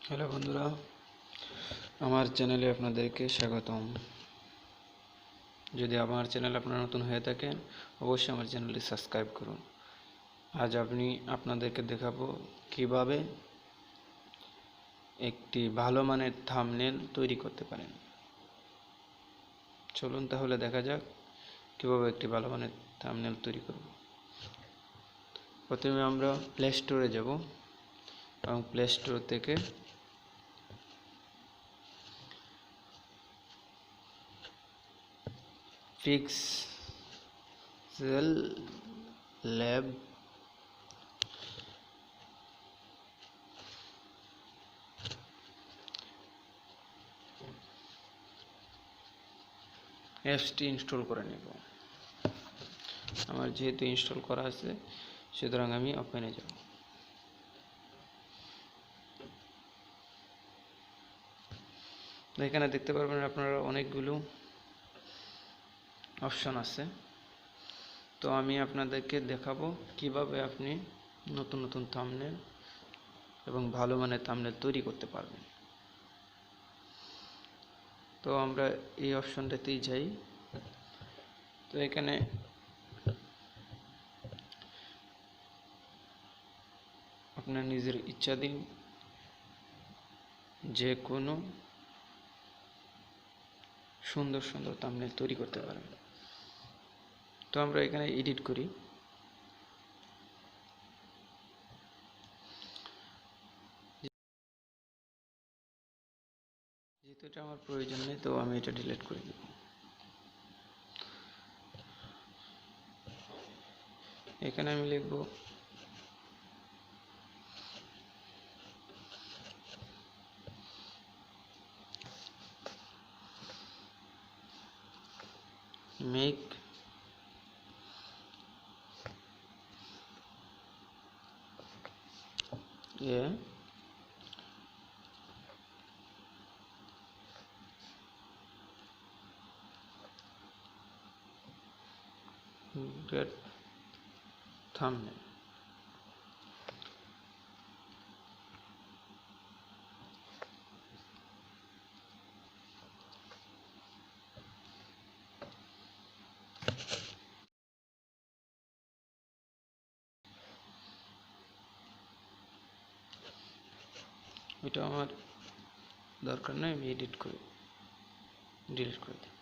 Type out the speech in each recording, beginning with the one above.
Hello বন্ধুরা, আমার চ্যানেলে আপনাদেরকে স্বাগতম। যদি আমার চ্যানেল আপনারা নতুন হয়ে থাকেন, অবশ্যই আমার চ্যানেলটি সাবস্ক্রাইব করুন। আজ আপনাদেরকে দেখাবো কিভাবে একটি ভালো মানের থাম্বনেল তৈরি করতে পারেন। চলুন তাহলে দেখা যাক কিভাবে একটি ভালো মানের থাম্বনেল তৈরি করব। প্রথমে আমরা প্লে স্টোরে যাব এবং প্লে স্টোর থেকে পিক্সেল ল্যাব অ্যাপসটি ইনস্টল করে নেব। আমার যেহেতু ইনস্টল করা আছে, সুতরাং আমি ওপেনে যাব। এখানে দেখতে পারবেন আপনারা অনেকগুলো অপশন আছে। তো আমি আপনাদেরকে দেখাবো কিভাবে আপনি নতুন নতুন থাম্বনেল এবং ভালো মানের থাম্বনেল তৈরি করতে পারবেন। তো আমরা এই অপশনটাতেই যাই। তো এখানে আপনার নিজের ইচ্ছাধীন যে কোনো সুন্দর সুন্দর থাম্বনেল তৈরি করতে পারবেন। তো আমরা এখানে এডিট করি। যেহেতু এটা আমার প্রয়োজন নেই, তো আমি এটা ডিলিট করে দেব। এখানে আমি লিখব মেক এ great thumbnail। এটা আমার দরকার নয়, আমি ডিলিট করে দিই।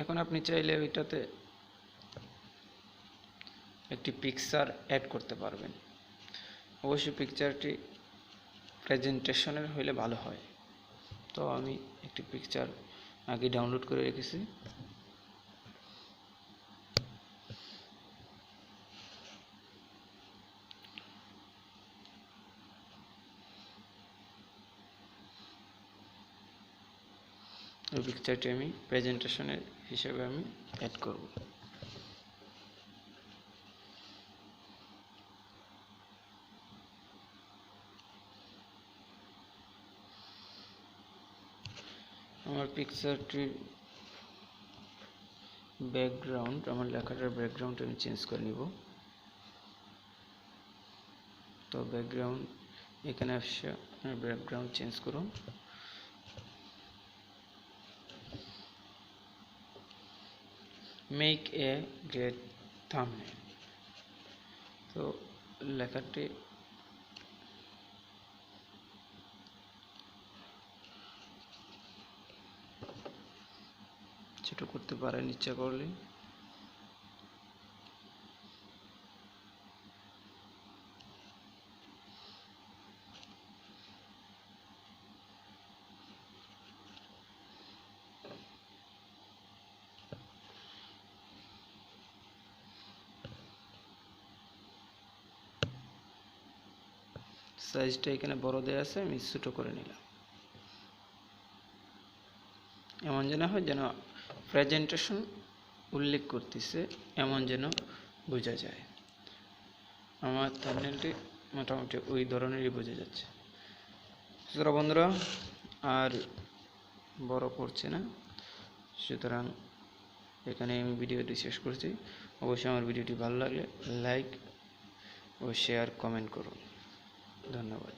এখন আপনি চাইলে ওইটাতে একটি পিকচার অ্যাড করতে পারবেন। অবশ্যই পিকচারটি প্রেজেন্টেশনের হইলে ভালো হয়। তো আমি একটি পিকচার আগে ডাউনলোড করে রেখেছি। ওই পিকচারটি আমি প্রেজেন্টেশনের হিসেবে আমি অ্যাড করব। আমার পিকচারটির ব্যাকগ্রাউন্ড, আমার লেখাটার ব্যাকগ্রাউন্ড আমি চেঞ্জ করে নিব। তো ব্যাকগ্রাউন্ড এখানে আসছে, ব্যাকগ্রাউন্ড চেঞ্জ করুন। Make a great thumbnail. তো লেখাটি ছোট করতে পারেন ইচ্ছা করলে। সাইজটা এখানে বড় দেয়া আছে, আমি ছোট করে নিলাম। এমন যেন হয় যেন প্রেজেন্টেশন উল্লেখ করতেছে, এমন যেন বোঝা যায়। আমার থাম্বনেলটি মোটামুটি ওই ধরনেরই বোঝা যাচ্ছে। সুতরাং বন্ধুরা, আর বড় করছে না, সুতরাং এখানে আমি ভিডিওটি শেষ করছি। অবশ্যই আমার ভিডিওটি ভালো লাগলে লাইক ও শেয়ার কমেন্ট করুন। ধন্যবাদ।